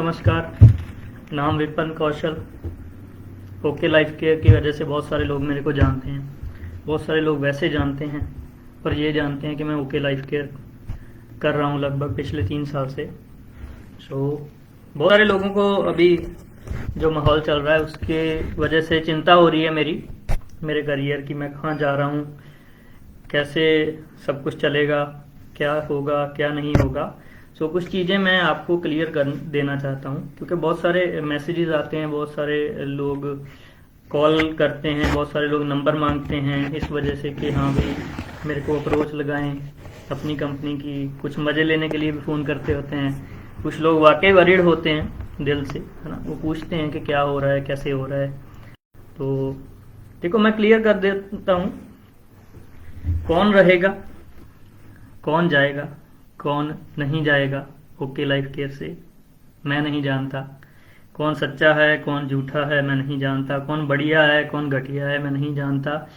नमस्कार। नाम विपिन कौशल। Okay life care की वजह से बहुत सारे लोग मेरे को जानते हैं, बहुत सारे लोग वैसे जानते हैं, पर ये जानते हैं कि मैं ओके लाइफ केयर कर रहा हूँ लगभग पिछले 3 साल से। बहुत सारे लोगों को अभी जो माहौल चल रहा है उसके वजह से चिंता हो रही है मेरे करियर की। मैं कहाँ जा रहा हूँ, कैसे सब कुछ चलेगा, क्या होगा क्या नहीं होगा। कुछ चीज़ें मैं आपको क्लियर कर देना चाहता हूँ, क्योंकि बहुत सारे मैसेजेस आते हैं, बहुत सारे लोग कॉल करते हैं, बहुत सारे लोग नंबर मांगते हैं इस वजह से कि हाँ भाई मेरे को अप्रोच लगाएं अपनी कंपनी की। कुछ मज़े लेने के लिए भी फ़ोन करते होते हैं। कुछ लोग वाकई वरीड होते हैं दिल से, है ना, वो पूछते हैं कि क्या हो रहा है, कैसे हो रहा है। तो देखो, मैं क्लियर कर देता हूँ, कौन रहेगा, कौन जाएगा, कौन नहीं जाएगा ओके लाइफ केयर से, मैं नहीं जानता। कौन सच्चा है, कौन झूठा है, मैं नहीं जानता। कौन बढ़िया है, कौन घटिया है, मैं नहीं जानता।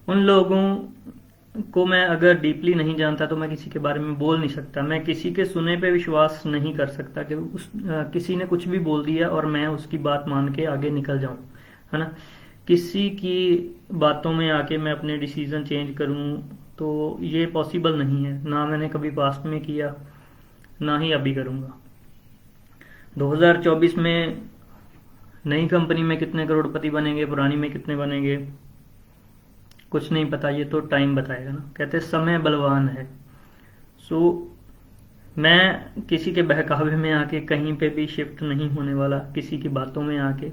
उन लोगों को मैं अगर डीपली नहीं जानता तो मैं किसी के बारे में बोल नहीं सकता। मैं किसी के सुने पे विश्वास नहीं कर सकता कि किसी ने कुछ भी बोल दिया और मैं उसकी बात मान के आगे निकल जाऊं, है ना। किसी की बातों में आके मैं अपने डिसीजन चेंज करूं तो ये पॉसिबल नहीं है। ना मैंने कभी पास्ट में किया, ना ही अभी करूंगा। 2024 में नई कंपनी में कितने करोड़पति बनेंगे, पुरानी में कितने बनेंगे, कुछ नहीं पता। ये तो टाइम बताएगा ना, कहते समय बलवान है। मैं किसी के बहकावे में आके कहीं पे भी शिफ्ट नहीं होने वाला, किसी की बातों में आके।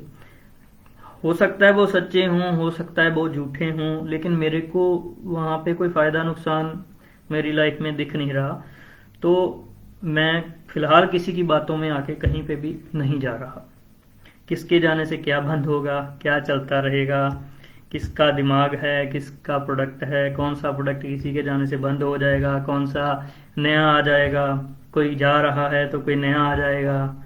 हो सकता है वो सच्चे हों, हो सकता है वो झूठे हों, लेकिन मेरे को वहाँ पे कोई फ़ायदा नुकसान मेरी लाइफ में दिख नहीं रहा। तो मैं फिलहाल किसी की बातों में आके कहीं पे भी नहीं जा रहा। किसके जाने से क्या बंद होगा, क्या चलता रहेगा, किसका दिमाग है, किसका प्रोडक्ट है, कौन सा प्रोडक्ट किसी के जाने से बंद हो जाएगा, कौन सा नया आ जाएगा। कोई जा रहा है तो कोई नया आ जाएगा,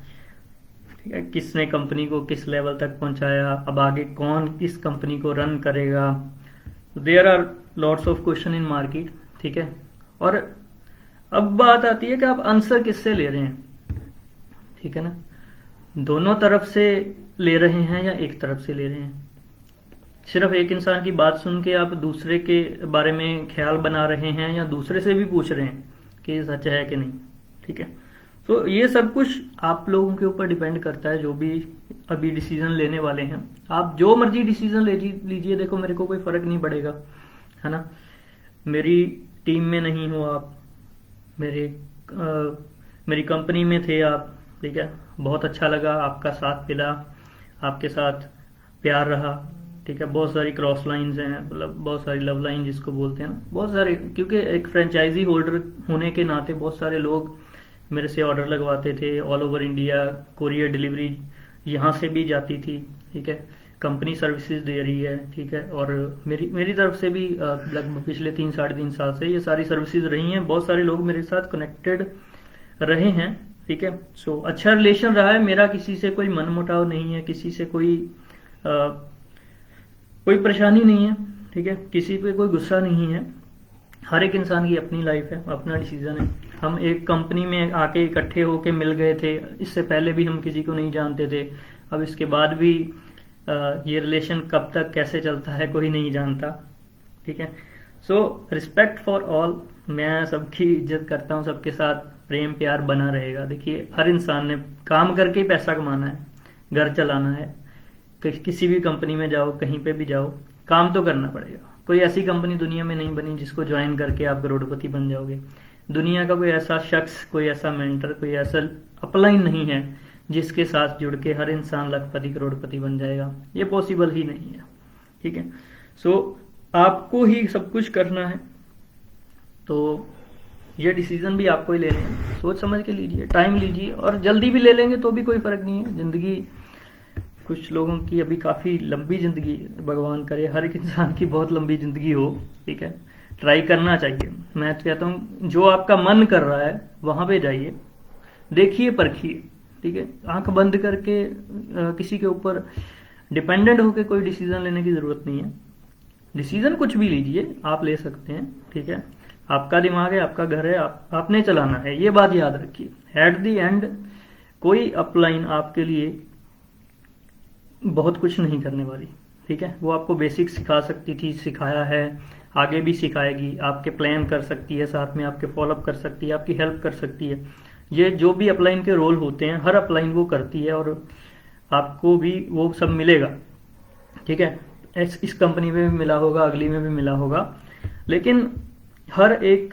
ठीक है। किसने कंपनी को किस लेवल तक पहुंचाया, अब आगे कौन इस कंपनी को रन करेगा। There are lots of question in market, ठीक है। और अब बात आती है कि आप आंसर किससे ले रहे हैं, ठीक है ना। दोनों तरफ से ले रहे हैं या एक तरफ से ले रहे हैं। सिर्फ एक इंसान की बात सुन के आप दूसरे के बारे में ख्याल बना रहे हैं, या दूसरे से भी पूछ रहे हैं कि ये सच है कि नहीं, ठीक है। तो ये सब कुछ आप लोगों के ऊपर डिपेंड करता है, जो भी अभी डिसीजन लेने वाले हैं। आप जो मर्जी डिसीजन लीजिए, देखो मेरे को कोई फर्क नहीं पड़ेगा, है ना। मेरी टीम में नहीं हो आप, मेरी कंपनी में थे आप, ठीक है। बहुत अच्छा लगा, आपका साथ मिला, आपके साथ प्यार रहा, ठीक है। बहुत सारी क्रॉस लाइंस हैं, मतलब बहुत सारी लव लाइन जिसको बोलते हैं ना, बहुत सारे। क्योंकि एक फ्रेंचाइजी होल्डर होने के नाते बहुत सारे लोग मेरे से ऑर्डर लगवाते थे all over India. Courier delivery यहाँ से भी जाती थी, ठीक है। कंपनी सर्विसेज दे रही है, ठीक है। और मेरी तरफ से भी लगभग पिछले 3-3.5 साल से ये सारी सर्विसेज रही हैं। बहुत सारे लोग मेरे साथ कनेक्टेड रहे हैं, ठीक है। अच्छा रिलेशन रहा है मेरा, किसी से कोई मनमुटाव नहीं है, किसी से कोई परेशानी नहीं है, ठीक है। किसी पे कोई गुस्सा नहीं है। हर एक इंसान की अपनी लाइफ है, अपना डिसीजन है। हम एक कंपनी में आके इकट्ठे होके मिल गए थे, इससे पहले भी हम किसी को नहीं जानते थे। अब इसके बाद भी ये रिलेशन कब तक कैसे चलता है कोई नहीं जानता, ठीक है। Respect for all. मैं सबकी इज्जत करता हूँ, सबके साथ प्रेम प्यार बना रहेगा। देखिए, हर इंसान ने काम करके ही पैसा कमाना है, घर चलाना है। किसी भी कंपनी में जाओ, कहीं पे भी जाओ, काम तो करना पड़ेगा। कोई ऐसी कंपनी दुनिया में नहीं बनी जिसको ज्वाइन करके आप करोड़पति बन जाओगे। दुनिया का कोई ऐसा शख्स, कोई ऐसा मेंटर, कोई ऐसा अपलाइन नहीं है जिसके साथ जुड़ के हर इंसान लखपति करोड़पति बन जाएगा। ये पॉसिबल ही नहीं है, ठीक है। आपको ही सब कुछ करना है, तो ये डिसीजन भी आपको ही लेने हैं। सोच समझ के लीजिए, टाइम लीजिए, और जल्दी भी ले लेंगे तो भी कोई फर्क नहीं है। जिंदगी, कुछ लोगों की अभी काफ़ी लंबी ज़िंदगी, भगवान करे हर एक इंसान की बहुत लंबी ज़िंदगी हो, ठीक है। ट्राई करना चाहिए। मैं तो कहता हूँ जो आपका मन कर रहा है वहाँ पे जाइए, देखिए, परखिए, ठीक है। आंख बंद करके किसी के ऊपर डिपेंडेंट होकर कोई डिसीजन लेने की ज़रूरत नहीं है। डिसीजन कुछ भी लीजिए, आप ले सकते हैं, ठीक है। आपका दिमाग है, आपका घर है, आपने चलाना है, ये बात याद रखिए। एट दी एंड कोई अपलाइन आपके लिए बहुत कुछ नहीं करने वाली, ठीक है। वो आपको बेसिक सिखा सकती थी, सिखाया है, आगे भी सिखाएगी, आपके प्लान कर सकती है, साथ में आपके फॉलोअप कर सकती है, आपकी हेल्प कर सकती है। ये जो भी अपलाइन के रोल होते हैं हर अपलाइन वो करती है, और आपको भी वो सब मिलेगा, ठीक है। इस कंपनी में भी मिला होगा, अगली में भी मिला होगा, लेकिन हर एक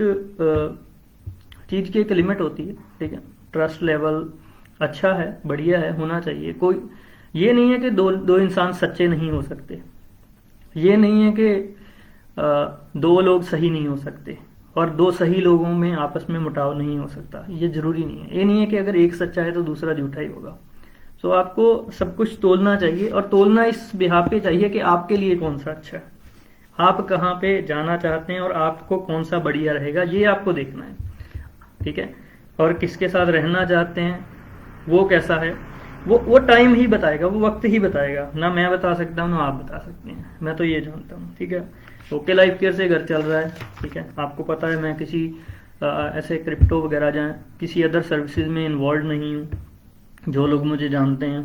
चीज़ की एक लिमिट होती है, ठीक है। ट्रस्ट लेवल अच्छा है, बढ़िया है, होना चाहिए। कोई ये नहीं है कि दो इंसान सच्चे नहीं हो सकते, ये नहीं है कि दो लोग सही नहीं हो सकते, और दो सही लोगों में आपस में मुटाव नहीं हो सकता, ये जरूरी नहीं है। ये नहीं है कि अगर एक सच्चा है तो दूसरा झूठा ही होगा। तो आपको सब कुछ तोलना चाहिए, और तोलना इस बिहाफ पे चाहिए कि आपके लिए कौन सा अच्छा है, आप कहाँ पे जाना चाहते हैं और आपको कौन सा बढ़िया रहेगा, ये आपको देखना है, ठीक है। और किसके साथ रहना चाहते हैं, वो कैसा है, वो टाइम ही बताएगा, वो वक्त ही बताएगा, ना मैं बता सकता हूँ ना आप बता सकते हैं, मैं तो ये जानता हूँ, ठीक है। ओके लाइफ केयर से घर चल रहा है, ठीक है। आपको पता है मैं किसी ऐसे क्रिप्टो वगैरह जाए किसी अदर सर्विसेज में इन्वॉल्व नहीं हूँ। जो लोग मुझे जानते हैं,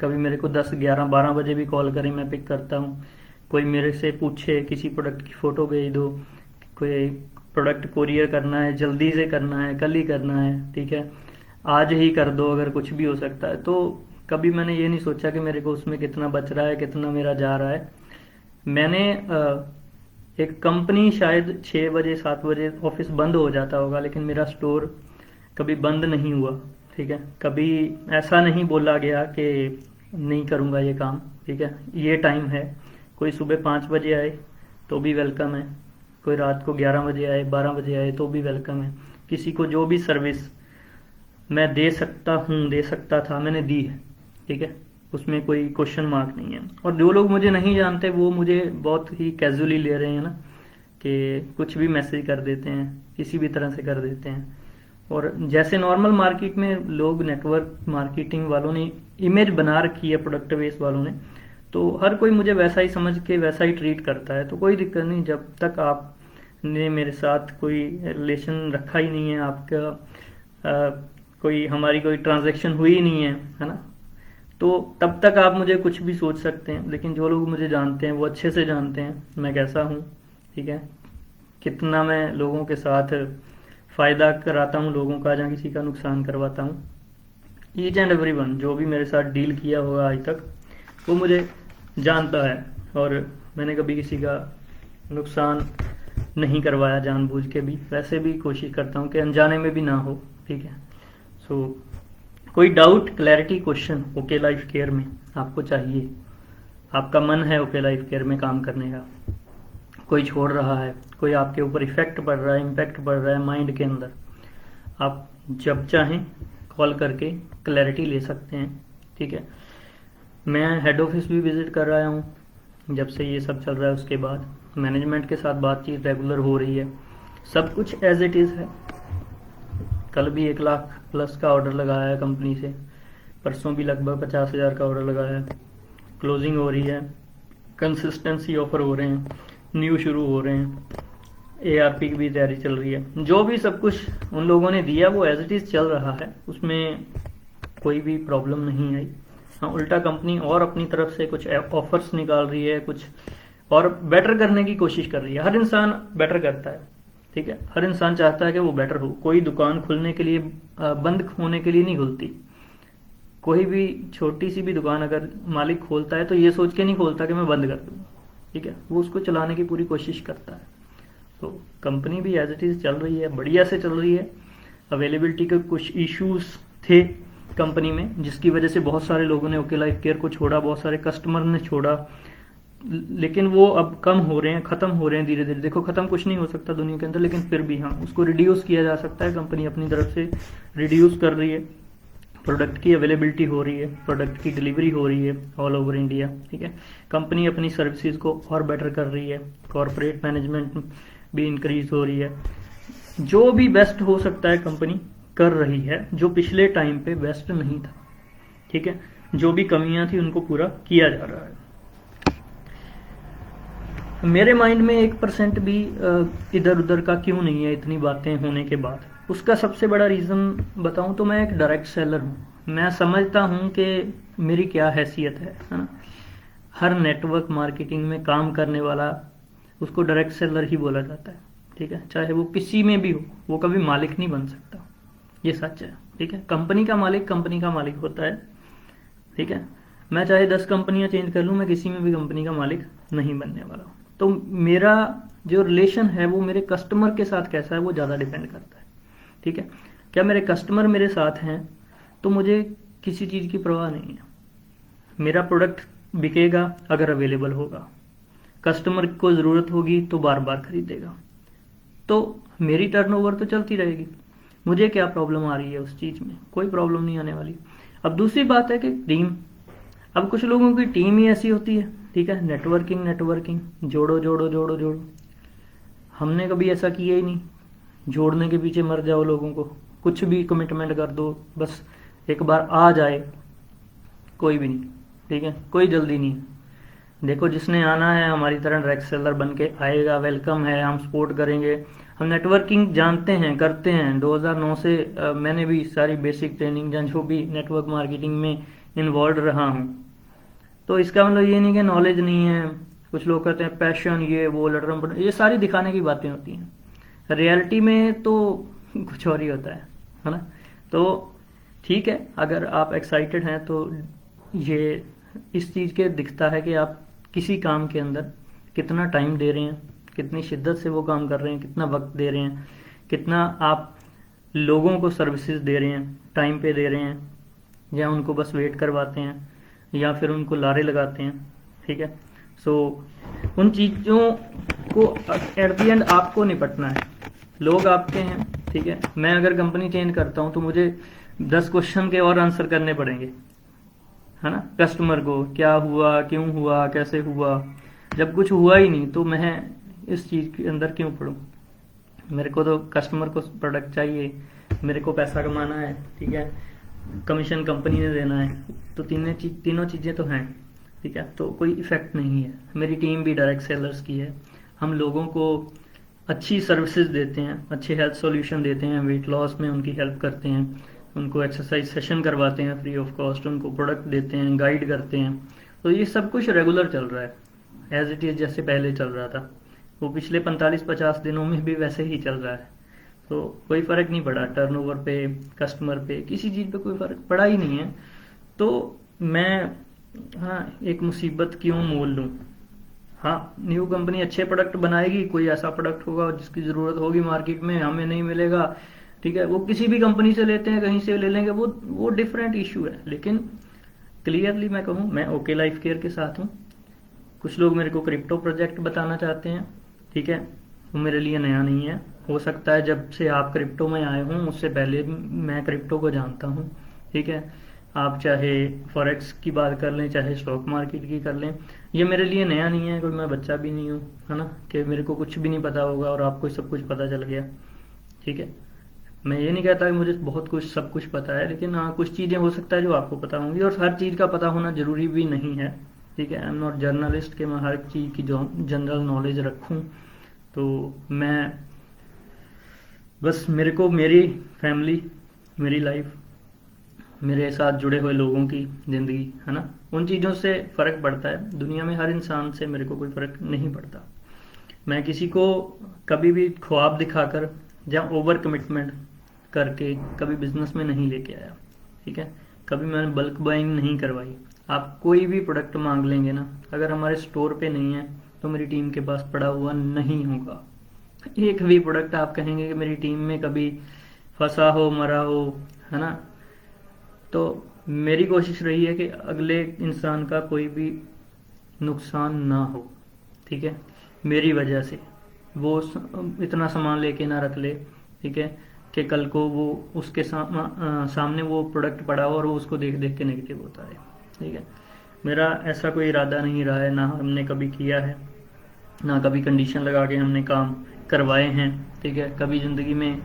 कभी मेरे को 10, 11, 12 बजे भी कॉल करें, मैं पिक करता हूँ। कोई मेरे से पूछे किसी प्रोडक्ट की फ़ोटो भेज दो, कोई प्रोडक्ट कोरियर करना है, जल्दी से करना है, कल ही करना है, ठीक है, आज ही कर दो अगर कुछ भी हो सकता है, तो कभी मैंने ये नहीं सोचा कि मेरे को उसमें कितना बच रहा है, कितना मेरा जा रहा है। मैंने एक कंपनी शायद 6 बजे 7 बजे ऑफिस बंद हो जाता होगा, लेकिन मेरा स्टोर कभी बंद नहीं हुआ, ठीक है। कभी ऐसा नहीं बोला गया कि नहीं करूँगा ये काम, ठीक है, ये टाइम है। कोई सुबह 5 बजे आए तो भी वेलकम है, कोई रात को 11 बजे आए, 12 बजे आए तो भी वेलकम है। किसी को जो भी सर्विस मैं दे सकता हूँ, दे सकता था, मैंने दी है, ठीक है, उसमें कोई क्वेश्चन मार्क नहीं है। और जो लोग मुझे नहीं जानते वो मुझे बहुत ही कैजुअली ले रहे हैं ना, कि कुछ भी मैसेज कर देते हैं, किसी भी तरह से कर देते हैं। और जैसे नॉर्मल मार्केट में लोग, नेटवर्क मार्केटिंग वालों ने इमेज बना रखी है, प्रोडक्ट बेस वालों ने, तो हर कोई मुझे वैसा ही समझ के वैसा ही ट्रीट करता है। तो कोई दिक्कत नहीं, जब तक आपने मेरे साथ कोई रिलेशन रखा ही नहीं है, आपका कोई हमारी कोई ट्रांजैक्शन हुई ही नहीं है ना, तो तब तक आप मुझे कुछ भी सोच सकते हैं। लेकिन जो लोग मुझे जानते हैं वो अच्छे से जानते हैं मैं कैसा हूँ, ठीक है, कितना मैं लोगों के साथ फ़ायदा कराता हूँ लोगों का, या किसी का नुकसान करवाता हूँ। ईच एंड एवरी वन जो भी मेरे साथ डील किया होगा आज तक वो मुझे जानता है, और मैंने कभी किसी का नुकसान नहीं करवाया जानबूझ के भी। वैसे भी कोशिश करता हूँ कि अनजाने में भी ना हो, ठीक है। सो कोई doubt, clarity, question okay life care में आपको चाहिए, आपका मन है ओके लाइफ केयर में काम करने का, कोई छोड़ रहा है, कोई आपके ऊपर इफेक्ट पड़ रहा है, इम्पैक्ट पड़ रहा है माइंड के अंदर, आप जब चाहें कॉल करके क्लैरिटी ले सकते हैं, ठीक है। मैं हेड ऑफिस भी विजिट कर रहा हूँ जब से ये सब चल रहा है, उसके बाद मैनेजमेंट के साथ बातचीत रेगुलर हो रही है, सब कुछ एज इट इज़ है। कल भी 1 लाख प्लस का ऑर्डर लगाया है कंपनी से, परसों भी लगभग 50,000 का ऑर्डर लगाया है, क्लोजिंग हो रही है, कंसिस्टेंसी ऑफर हो रहे हैं, न्यू शुरू हो रहे हैं, ARP की भी तैयारी चल रही है। जो भी सब कुछ उन लोगों ने दिया वो एज इट इज़ चल रहा है, उसमें कोई भी प्रॉब्लम नहीं आई। हाँ, उल्टा कंपनी और अपनी तरफ से कुछ ऑफर्स निकाल रही है, कुछ और बेटर करने की कोशिश कर रही है। हर इंसान बेटर करता है, ठीक है, हर इंसान चाहता है कि वो बेटर हो। कोई दुकान खुलने के लिए, बंद होने के लिए नहीं खुलती। कोई भी छोटी सी भी दुकान अगर मालिक खोलता है तो ये सोच के नहीं खोलता कि मैं बंद कर दूँ, ठीक है, वो उसको चलाने की पूरी कोशिश करता है। तो कंपनी भी एज इट इज़ चल रही है, बढ़िया से चल रही है। अवेलेबिलिटी के कुछ इश्यूज थे कंपनी में, जिसकी वजह से बहुत सारे लोगों ने ओके लाइफ केयर को छोड़ा, बहुत सारे कस्टमर ने छोड़ा, लेकिन वो अब कम हो रहे हैं, ख़त्म हो रहे हैं धीरे धीरे। देखो, ख़त्म कुछ नहीं हो सकता दुनिया के अंदर, लेकिन फिर भी हाँ, उसको रिड्यूस किया जा सकता है। कंपनी अपनी तरफ से रिड्यूस कर रही है, प्रोडक्ट की अवेलेबिलिटी हो रही है, प्रोडक्ट की डिलीवरी हो रही है ऑल ओवर इंडिया, ठीक है। कंपनी अपनी सर्विसेज को और बेटर कर रही है, कॉरपोरेट मैनेजमेंट भी इंक्रीज हो रही है। जो भी बेस्ट हो सकता है कंपनी कर रही है, जो पिछले टाइम पे बेस्ट नहीं था, ठीक है। जो भी कमियां थी उनको पूरा किया जा रहा है। मेरे माइंड में 1% भी इधर उधर का क्यों नहीं है इतनी बातें होने के बाद। उसका सबसे बड़ा रीज़न बताऊं तो मैं एक डायरेक्ट सेलर हूं, मैं समझता हूँ कि मेरी क्या हैसियत है ना। हर नेटवर्क मार्केटिंग में काम करने वाला उसको डायरेक्ट सेलर ही बोला जाता है, ठीक है, चाहे वो किसी में भी हो, वो कभी मालिक नहीं बन सकता, ये सच है, ठीक है। कंपनी का मालिक होता है, ठीक है। मैं चाहे 10 कंपनियां चेंज कर लूँ, मैं किसी में भी कंपनी का मालिक नहीं बनने वाला हूँ। तो मेरा जो रिलेशन है वो मेरे कस्टमर के साथ कैसा है वो ज़्यादा डिपेंड करता है, ठीक है। क्या मेरे कस्टमर मेरे साथ हैं तो मुझे किसी चीज़ की परवाह नहीं है। मेरा प्रोडक्ट बिकेगा अगर अवेलेबल होगा, कस्टमर को ज़रूरत होगी तो बार बार खरीदेगा, तो मेरी टर्नओवर तो चलती रहेगी। मुझे क्या प्रॉब्लम आ रही है उस चीज़ में? कोई प्रॉब्लम नहीं आने वाली। अब दूसरी बात है कि टीम, अब कुछ लोगों की टीम ही ऐसी होती है, ठीक है, नेटवर्किंग जोड़ो जोड़ो जोड़ो जोड़ो। हमने कभी ऐसा किया ही नहीं, जोड़ने के पीछे मर जाओ लोगों को, कुछ भी कमिटमेंट कर दो, बस एक बार आ जाए, कोई भी नहीं, ठीक है, कोई जल्दी नहीं है। देखो जिसने आना है हमारी तरह डायरेक्ट सेलर बन के आएगा, वेलकम है, हम सपोर्ट करेंगे। हम नेटवर्किंग जानते हैं, करते हैं 2009 से मैंने भी सारी बेसिक ट्रेनिंग या जो भी नेटवर्क मार्केटिंग में इन्वॉल्व रहा हूँ। तो इसका मतलब ये नहीं कि नॉलेज नहीं है। कुछ लोग कहते हैं पैशन, ये वो लटरम, ये सारी दिखाने की बातें होती हैं। रियलिटी में तो कुछ और ही होता है ना। तो ठीक है, अगर आप एक्साइटेड हैं तो ये इस चीज़ के दिखता है कि आप किसी काम के अंदर कितना टाइम दे रहे हैं, कितनी शिद्दत से वो काम कर रहे हैं, कितना वक्त दे रहे हैं, कितना आप लोगों को सर्विसेज दे रहे हैं, टाइम पे दे रहे हैं, या उनको बस वेट करवाते हैं, या फिर उनको लारे लगाते हैं, ठीक है। सो उन चीज़ों को एट द एंड आपको निपटना है। लोग आपके हैं, ठीक है। मैं अगर कंपनी चेंज करता हूँ तो मुझे 10 क्वेश्चन के और आंसर करने पड़ेंगे, है ना। कस्टमर को क्या हुआ, क्यों हुआ, कैसे हुआ। जब कुछ हुआ ही नहीं तो मैं इस चीज़ के अंदर क्यों पढूं? मेरे को तो कस्टमर को प्रोडक्ट चाहिए, मेरे को पैसा कमाना है, ठीक है, कमीशन कंपनी ने देना है, तो तीनों चीज़ें तो हैं, ठीक है। तो कोई इफेक्ट नहीं है। मेरी टीम भी डायरेक्ट सेलर्स की है। हम लोगों को अच्छी सर्विसेज देते हैं, अच्छे हेल्थ सॉल्यूशन देते हैं, वेट लॉस में उनकी हेल्प करते हैं, उनको एक्सरसाइज सेशन करवाते हैं फ्री ऑफ कॉस्ट, उनको प्रोडक्ट देते हैं, गाइड करते हैं। तो ये सब कुछ रेगुलर चल रहा है, एज इट इज़ जैसे पहले चल रहा था, वो पिछले 45-50 दिनों में भी वैसे ही चल रहा है। तो कोई फ़र्क नहीं पड़ा टर्नओवर पे, कस्टमर पे, किसी चीज़ पे कोई फ़र्क पड़ा ही नहीं है। तो मैं एक मुसीबत क्यों मोल लूँ? न्यू कंपनी अच्छे प्रोडक्ट बनाएगी, कोई ऐसा प्रोडक्ट होगा जिसकी ज़रूरत होगी मार्केट में, हमें नहीं मिलेगा, ठीक है, वो किसी भी कंपनी से लेते हैं, कहीं से ले लेंगे, वो डिफरेंट इशू है। लेकिन क्लियरली मैं कहूँ, मैं ओके लाइफ केयर के साथ हूँ। कुछ लोग मेरे को क्रिप्टो प्रोजेक्ट बताना चाहते हैं, ठीक है, वो मेरे लिए नया नहीं है। हो सकता है जब से आप क्रिप्टो में आए हों उससे पहले मैं क्रिप्टो को जानता हूँ, ठीक है। आप चाहे फॉरेक्स की बात कर लें, चाहे स्टॉक मार्केट की कर लें, ये मेरे लिए नया नहीं है। कोई मैं बच्चा भी नहीं हूँ, है ना, कि मेरे को कुछ भी नहीं पता होगा और आपको सब कुछ पता चल गया, ठीक है। मैं ये नहीं कहता कि मुझे बहुत कुछ सब कुछ पता है, लेकिन हाँ कुछ चीज़ें हो सकता है जो आपको पता होंगी, और हर चीज़ का पता होना जरूरी भी नहीं है, ठीक है। आई एम नॉट जर्नलिस्ट कि मैं हर चीज़ की जो जनरल नॉलेज रखूँ। तो मैं बस, मेरे को मेरी फैमिली, मेरी लाइफ, मेरे साथ जुड़े हुए लोगों की ज़िंदगी, है ना, उन चीज़ों से फ़र्क पड़ता है। दुनिया में हर इंसान से मेरे को कोई फ़र्क नहीं पड़ता। मैं किसी को कभी भी ख्वाब दिखाकर या ओवर कमिटमेंट करके कभी बिजनेस में नहीं लेके आया, ठीक है। कभी मैंने बल्क बाइंग नहीं करवाई। आप कोई भी प्रोडक्ट मांग लेंगे ना, अगर हमारे स्टोर पे नहीं है तो मेरी टीम के पास पड़ा हुआ नहीं होगा। एक भी प्रोडक्ट आप कहेंगे कि मेरी टीम में कभी फंसा हो, मरा हो, है ना, तो मेरी कोशिश रही है कि अगले इंसान का कोई भी नुकसान ना हो, ठीक है, मेरी वजह से। वो इतना सामान लेके ना रख ले, ठीक है, कि कल को वो उसके सामने वो प्रोडक्ट पड़ा हो और वो उसको देख देख के नेगेटिव होता है, ठीक है। मेरा ऐसा कोई इरादा नहीं रहा है, ना हमने कभी किया है, ना कभी कंडीशन लगा के हमने काम करवाए हैं, ठीक है। कभी ज़िंदगी में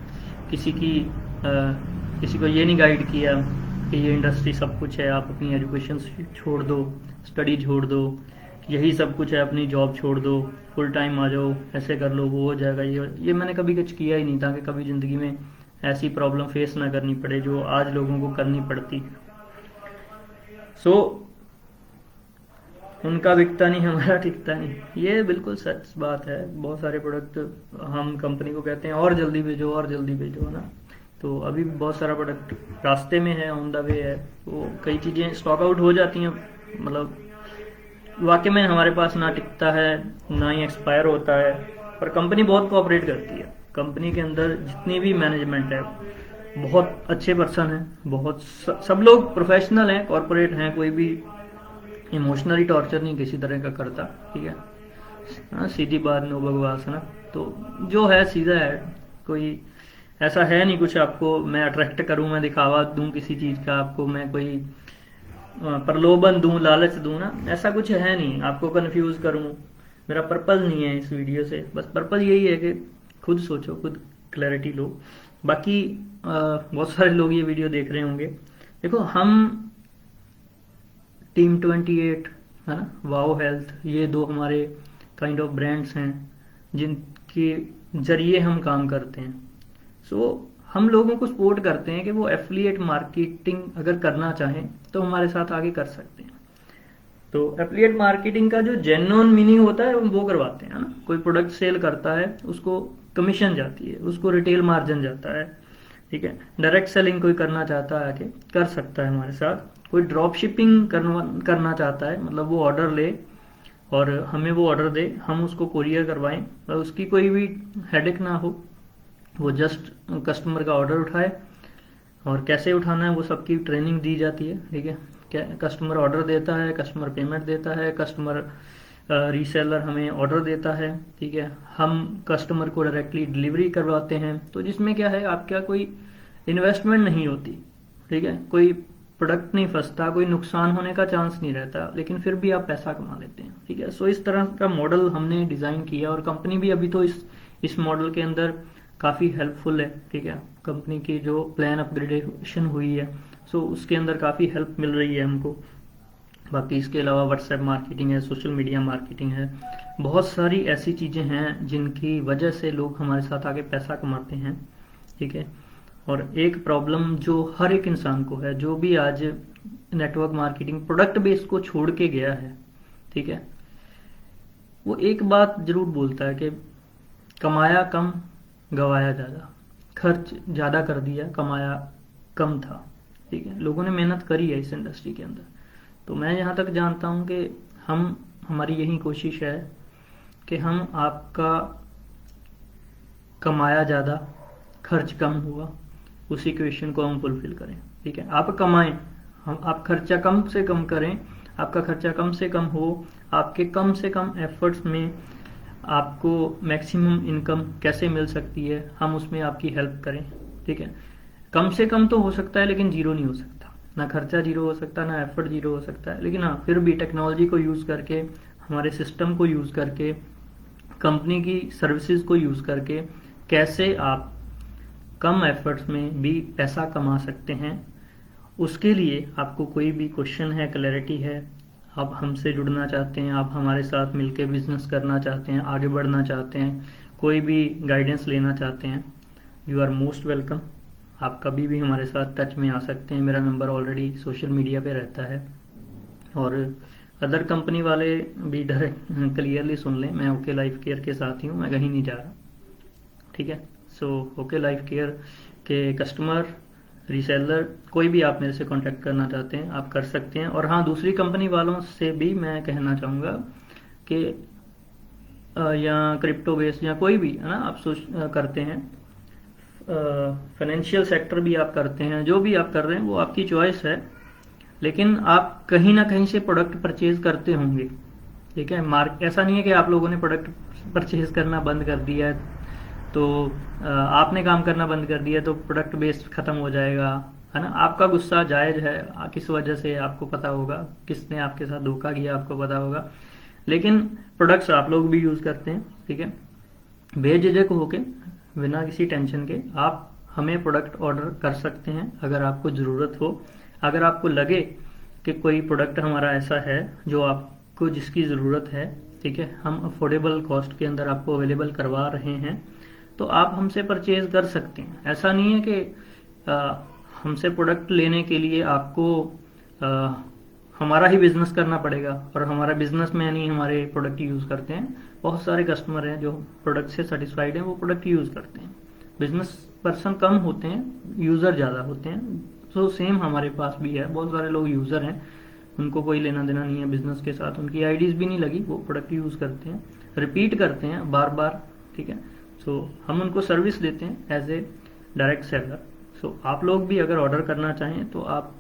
किसी को ये नहीं गाइड किया कि ये इंडस्ट्री सब कुछ है, आप अपनी एजुकेशन छोड़ दो, स्टडी छोड़ दो, यही सब कुछ है, अपनी जॉब छोड़ दो, फुल टाइम आ जाओ, ऐसे कर लो, वो हो जाएगा, ये मैंने कभी कुछ किया ही नहीं, ताकि कभी ज़िंदगी में ऐसी प्रॉब्लम फेस ना करनी पड़े जो आज लोगों को करनी पड़ती, सो उनका बिकता नहीं, हमारा टिकता नहीं, ये बिल्कुल सच बात है। बहुत सारे प्रोडक्ट हम कंपनी को कहते हैं और जल्दी भेजो और जल्दी भेजो, है ना। तो अभी भी बहुत सारा प्रोडक्ट रास्ते में है, ऑन द वे है, तो कई चीज़ें स्टॉक आउट हो जाती हैं, मतलब वाकई में हमारे पास ना टिकता है ना ही एक्सपायर होता है। पर कंपनी बहुत कोऑपरेट करती है, कंपनी के अंदर जितनी भी मैनेजमेंट है बहुत अच्छे पर्सन हैं, बहुत सब लोग प्रोफेशनल हैं, कॉरपोरेट हैं, कोई भी इमोशनली टॉर्चर नहीं किसी तरह का करता, ठीक है। हाँ, सीधी बात, नो बकवास, है ना। तो जो है सीधा है, कोई ऐसा है नहीं कुछ आपको मैं अट्रैक्ट करूं, मैं दिखावा दूं किसी चीज़ का, आपको मैं कोई प्रलोभन दूं, लालच दूं ना, ऐसा कुछ है नहीं, आपको कंफ्यूज करूं, मेरा पर्पज नहीं है इस वीडियो से। बस पर्पज यही है कि खुद सोचो, खुद क्लैरिटी लो। बाकी बहुत सारे लोग ये वीडियो देख रहे होंगे। देखो, हम टीम 28, है ना, वाओ हेल्थ, ये दो हमारे काइंड ऑफ ब्रांड्स हैं जिनके जरिए हम काम करते हैं। सो हम लोगों को सपोर्ट करते हैं कि वो एफिलिएट मार्केटिंग अगर करना चाहें तो हमारे साथ आगे कर सकते हैं। तो एफिलिएट मार्केटिंग का जो जेन्युइन मीनिंग होता है वो करवाते हैं, है ना। कोई प्रोडक्ट सेल करता है, उसको कमीशन जाती है, उसको रिटेल मार्जिन जाता है, ठीक है। डायरेक्ट सेलिंग कोई करना चाहता है आके कर सकता है हमारे साथ। कोई ड्रॉप शिपिंग करना चाहता है, मतलब वो ऑर्डर ले और हमें वो ऑर्डर दे, हम उसको कोरियर करवाएं, और उसकी कोई भी हेडेक ना हो, वो जस्ट कस्टमर का ऑर्डर उठाए, और कैसे उठाना है वो सबकी ट्रेनिंग दी जाती है, ठीक है। क्या कस्टमर ऑर्डर देता है, कस्टमर पेमेंट देता है, कस्टमर रीसेलर हमें ऑर्डर देता है, ठीक है। हम कस्टमर को डायरेक्टली डिलीवरी करवाते हैं, तो जिसमें क्या है, आपका कोई इन्वेस्टमेंट नहीं होती, ठीक है, कोई प्रोडक्ट नहीं फंसता, कोई नुकसान होने का चांस नहीं रहता, लेकिन फिर भी आप पैसा कमा लेते हैं, ठीक है। सो इस तरह का मॉडल हमने डिज़ाइन किया, और कंपनी भी अभी तो इस मॉडल के अंदर काफ़ी हेल्पफुल है, ठीक है। कंपनी की जो प्लान अपग्रेडेशन हुई है, सो उसके अंदर काफ़ी हेल्प मिल रही है हमको। बाकी इसके अलावा व्हाट्सएप मार्केटिंग है, सोशल मीडिया मार्केटिंग है, बहुत सारी ऐसी चीज़ें हैं जिनकी वजह से लोग हमारे साथ आके पैसा कमाते हैं, ठीक है। और एक प्रॉब्लम जो हर एक इंसान को है, जो भी आज नेटवर्क मार्केटिंग प्रोडक्ट बेस को छोड़ के गया है, ठीक है, वो एक बात जरूर बोलता है कि कमाया कम गवाया ज़्यादा, खर्च ज़्यादा कर दिया, कमाया कम था, ठीक है। लोगों ने मेहनत करी है इस इंडस्ट्री के अंदर। तो मैं यहाँ तक जानता हूँ कि हमारी यही कोशिश है कि हम आपका कमाया ज़्यादा, खर्च कम हुआ, उस इक्वेशन को हम फुलफिल करें, ठीक है। आप कमाएं, आप खर्चा कम से कम करें, आपका खर्चा कम से कम हो, आपके कम से कम एफर्ट्स में आपको मैक्सिमम इनकम कैसे मिल सकती है, हम उसमें आपकी हेल्प करें, ठीक है। कम से कम तो हो सकता है, लेकिन जीरो नहीं हो सकता, ना खर्चा जीरो हो सकता, ना एफर्ट जीरो हो सकता है। लेकिन हाँ, फिर भी टेक्नोलॉजी को यूज़ करके, हमारे सिस्टम को यूज़ करके, कंपनी की सर्विसेज को यूज़ करके कैसे आप कम एफर्ट्स में भी पैसा कमा सकते हैं, उसके लिए आपको कोई भी क्वेश्चन है, क्लैरिटी है, आप हमसे जुड़ना चाहते हैं, आप हमारे साथ मिलकर बिजनेस करना चाहते हैं, आगे बढ़ना चाहते हैं, कोई भी गाइडेंस लेना चाहते हैं, यू आर मोस्ट वेलकम। आप कभी भी हमारे साथ टच में आ सकते हैं। मेरा नंबर ऑलरेडी सोशल मीडिया पे रहता है, और अदर कंपनी वाले भी डायरेक्ट क्लियरली सुन लें, मैं ओके लाइफ केयर के साथ ही हूँ, मैं कहीं नहीं जा रहा, ठीक है। सो ओके लाइफ केयर के कस्टमर, रीसेलर, कोई भी आप मेरे से कांटेक्ट करना चाहते हैं आप कर सकते हैं। और हाँ, दूसरी कंपनी वालों से भी मैं कहना चाहूँगा कि या क्रिप्टो बेस्ड या कोई भी, है ना, आप करते हैं, फाइनेंशियल सेक्टर भी आप करते हैं, जो भी आप कर रहे हैं वो आपकी चॉइस है, लेकिन आप कहीं ना कहीं से प्रोडक्ट परचेज करते होंगे, ठीक है। ऐसा नहीं है कि आप लोगों ने प्रोडक्ट परचेज करना बंद कर दिया है तो आपने काम करना बंद कर दिया तो प्रोडक्ट बेस खत्म हो जाएगा, है ना। आपका गुस्सा जायज है, किस वजह से आपको पता होगा, किसने आपके साथ धोखा किया आपको पता होगा, लेकिन प्रोडक्ट्स आप लोग भी यूज़ करते हैं, ठीक है। बेझिझक होके, बिना किसी टेंशन के आप हमें प्रोडक्ट ऑर्डर कर सकते हैं अगर आपको ज़रूरत हो। अगर आपको लगे कि कोई प्रोडक्ट हमारा ऐसा है जो आपको जिसकी ज़रूरत है, ठीक है, हम अफोर्डेबल कॉस्ट के अंदर आपको अवेलेबल करवा रहे हैं, तो आप हमसे परचेज कर सकते हैं। ऐसा नहीं है कि हमसे प्रोडक्ट लेने के लिए आपको हमारा ही बिजनेस करना पड़ेगा, और हमारा बिजनेस में यानी हमारे प्रोडक्ट यूज़ करते हैं। बहुत सारे कस्टमर हैं जो प्रोडक्ट से सेटिस्फाइड हैं, वो प्रोडक्ट यूज़ करते हैं। बिजनेस पर्सन कम होते हैं, यूज़र ज़्यादा होते हैं। सो सेम हमारे पास भी है, बहुत सारे लोग यूज़र हैं, उनको कोई लेना देना नहीं है बिजनेस के साथ, उनकी आईडीज भी नहीं लगी, वो प्रोडक्ट यूज़ करते हैं, रिपीट करते हैं बार बार, ठीक है। सो हम उनको सर्विस देते हैं एज ए डायरेक्ट सेलर। सो आप लोग भी अगर ऑर्डर करना चाहें तो आप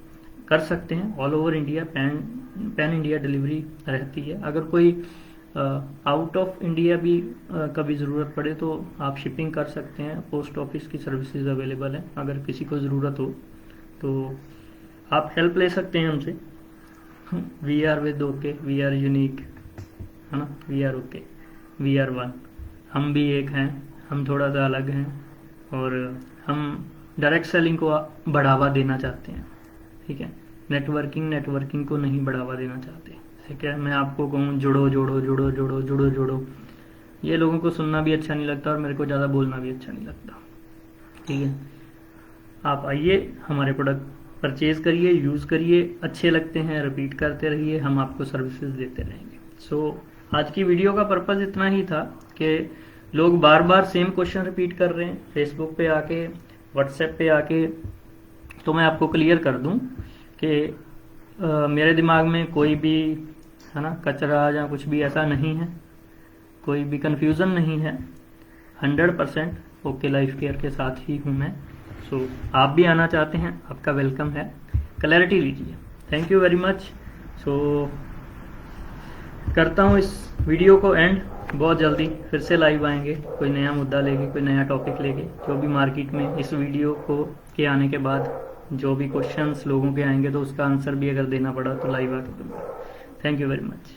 कर सकते हैं। All over India pan India delivery रहती है। अगर कोई आउट ऑफ इंडिया भी कभी ज़रूरत पड़े तो आप शिपिंग कर सकते हैं। पोस्ट ऑफिस की सर्विसेज अवेलेबल है, अगर किसी को ज़रूरत हो तो आप हेल्प ले सकते हैं हमसे। We are with okay, we are unique, है ना, we are okay, we are one. हम भी एक हैं, हम थोड़ा सा अलग हैं, और हम डायरेक्ट सेलिंग को बढ़ावा देना चाहते हैं, ठीक है। नेटवर्किंग को नहीं बढ़ावा देना चाहते, ठीक है। मैं आपको कहूँ जुड़ो जुड़ो जुड़ो जुड़ो जुड़ो जुड़ो, ये लोगों को सुनना भी अच्छा नहीं लगता और मेरे को ज़्यादा बोलना भी अच्छा नहीं लगता, ठीक है। आप आइए, हमारे प्रोडक्ट परचेज करिए, यूज़ करिए, अच्छे लगते हैं, रिपीट करते रहिए, हम आपको सर्विसेज देते रहेंगे। सो आज की वीडियो का पर्पज़ इतना ही था कि लोग बार बार सेम क्वेश्चन रिपीट कर रहे हैं फेसबुक पे आके, व्हाट्सएप पे आके, तो मैं आपको क्लियर कर दूं कि मेरे दिमाग में कोई भी, है ना, कचरा या कुछ भी ऐसा नहीं है, कोई भी कंफ्यूजन नहीं है। 100% ओके लाइफ केयर के साथ ही हूँ मैं। सो आप भी आना चाहते हैं, आपका वेलकम है, क्लैरिटी लीजिए। Thank you very much. सो करता हूँ इस वीडियो को एंड, बहुत जल्दी फिर से लाइव आएंगे, कोई नया मुद्दा लेके, कोई नया टॉपिक लेके, जो भी मार्केट में इस वीडियो को के आने के बाद जो भी क्वेश्चंस लोगों के आएंगे तो उसका आंसर भी अगर देना पड़ा तो लाइव आके दूंगा। Thank you very much.